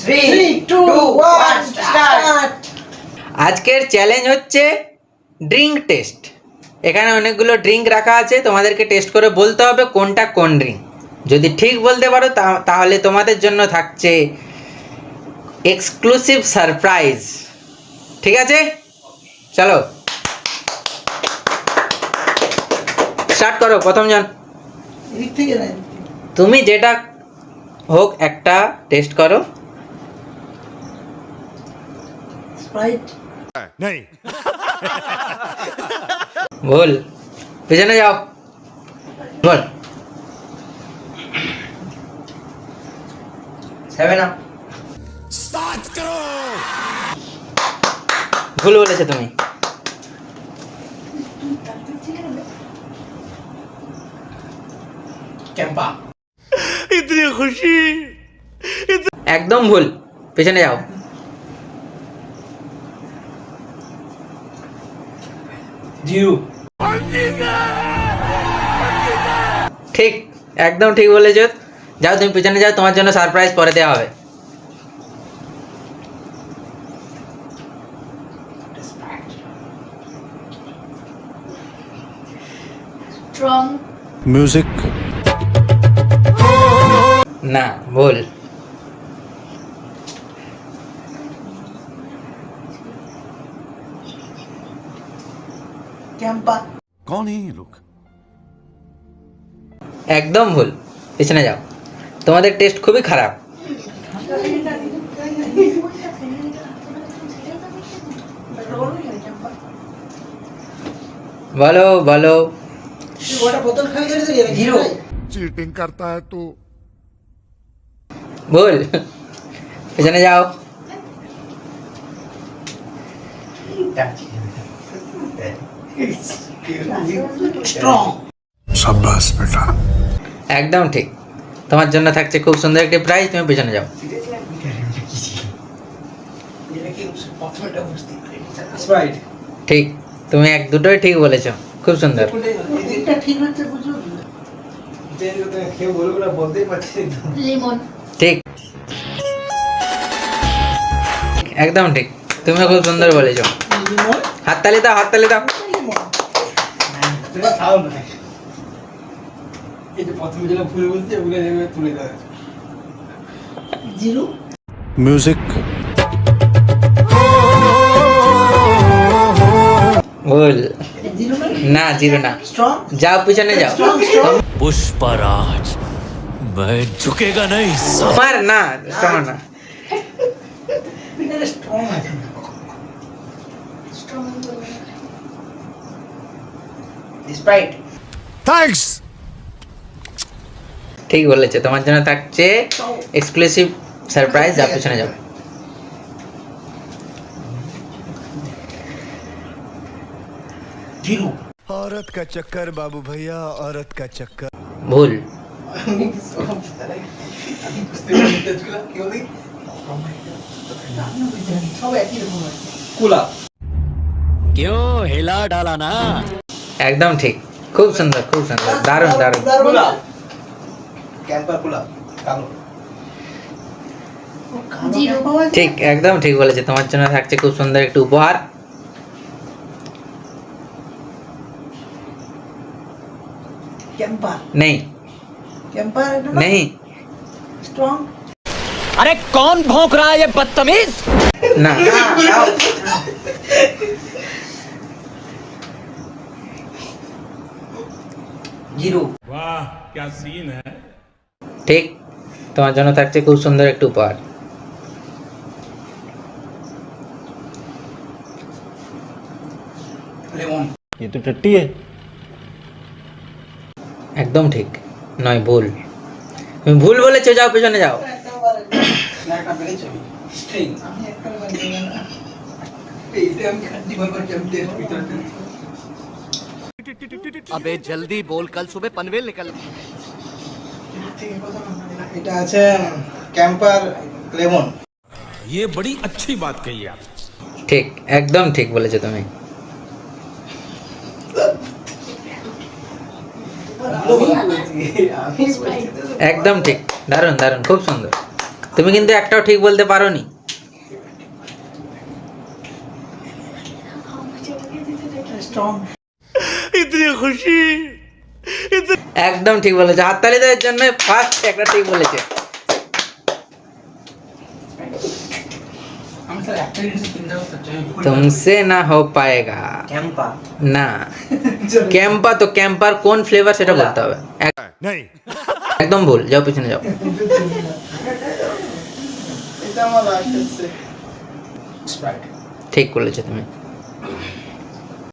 3, 2, 1 start. আজকের challenge হচ্ছে drink test. এখানে অনেকগুলো ড্রিঙ্ক রাখা আছে, তোমাদেরকে টেস্ট করে বলতে হবে কোনটা কোন ড্রিঙ্ক। যদি ঠিক বলতে পারো তাহলে তোমাদের জন্য থাকছে এক্সক্লুসিভ সারপ্রাইজ। ঠিক আছে, চলো স্টার্ট করো। প্রথম জন, এদিক থেকে না, তুমি যেটা হোক একটা টেস্ট করো। স্প্রাইট। नहीं বল, পেছনে যাও, বল। 7 আপ। स्टार्ट करो ভুল বলেছো তুমি। ক্যাম্পা। इतनी खुशी একদম ভুল, পেছনে যাও। জিরো। ঠিক, একদম ঠিক বলেছো। যাও তুমি পেছনে যাও, তোমার জন্য সারপ্রাইজ পরে দেওয়া হবে। স্ট্রং। म्यूजिक না, ভুল। ক্যাম্পা। कौन है ये लोग একদম ভুল, পেছনে যাও। তোমাদের টেস্ট খুবই খারাপ। বলো বলো। ওটা বোতল খালি করে দিলি জিরো। चीटिंग करता है तो ভুল, পেছনে যাও। স্ট্রং। शाबाश बेटा একদম ঠিক। তোমার জন্য থাকছে খুব সুন্দর একটি প্রাইজ, তুমি পেছনে যাও। স্প্রাইট। ঠিক, তুমি এক দুটোই ঠিক বলেছো, খুব সুন্দর। এটা ঠিক হচ্ছে বুঝো। খেয়ে বলবো না, বলতেই পারছি না। লিমন। ঠিক, একদম ঠিক, তুমিও খুব সুন্দর বলেছো। লিমন। হাততালি দাও, হাততালি দাও। লিমন। তুমি খাও না। এই যে প্রথমে যেটা ভুল বলছি ওগুলো যেভাবে তুলে দেওয়া আছে। জিরো। म्यूजिक ভুল। জিরো না, জিরো না। স্ট্রং। যাও পিছনে যাও। Strong strong. पुष्पराज मैं झुकेगा नहीं তোমার না, তোমার না। এটা স্ট্রং আছে। স্ট্রং। স্প্রাইট। थैंक्स ঠিক বলেছো, তোমার জন্য থাকছে এক্সক্লুসিভ সারপ্রাইজ। যাও পিছনে যাও। জিরো। औरत का चक्कर बाबू भैया औरत का चक्कर ভুল। আমি বুঝতে পারছিলাম কি বলি। সব একই রকম আছে। কুলা। क्यों हिला डाला ना একদম ঠিক, খুব সুন্দর, খুব সুন্দর, দারুণ দারুণ। কুলা। ক্যাম্পার কুলা। কালো। জিরো। ঠিক, একদম ঠিক বলেছে। তোমার জন্য থাকছে খুব সুন্দর একটি উপহার। ক্যাম্পার। নেই, ক্যাম্পার এটা না? নেই, স্ট্রং। अरे कौन भौंक रहा है ये बदतमीज না। জিরো। ঠিক, তোমার জন্য থাকছে খুব সুন্দর একটি উপহার। লেমন। ये तो टट्टी है একদম ঠিক নয়, ভুল। তুমি ভুল বলেছো, যাও পিছনে যাও। না একটা পেরেছি আমি। স্ট্রিং। আমি একটা বানিয়ে না। এইটা আমি খান্তি বারবার জমতে ভিতরে। अबे जल्दी बोल कल सुबह पनवेल निकल এটা আছে ক্যাম্পার লেমন। ये बड़ी अच्छी बात कही आप ঠিক, একদম ঠিক বলেছো তুমি। আমি একদম ঠিক, দারুণ দারুণ, খুব সুন্দর। তুমি কিন্তু একটাও ঠিক বলতে পারোনি। স্ট্রং। इतनी खुशी একদম ঠিক বলেছে, হাততালি দেওয়ার জন্য ফার্স্ট একটা ঠিক বলেছে। আমি স্যার একটা জিনিস চিন্তা করতে চাই। तुमसे না हो पाएगा। ক্যাম্পা না, ক্যাম্পা তো ক্যাম্পার কোন ফ্লেভার সেটা বলতে হবে। नहीं একদম ভুল, যাও পিছনে যাও। এটা আমার লাস্ট আছে স্প্রাইট। ঠিক বলেছো তুমি।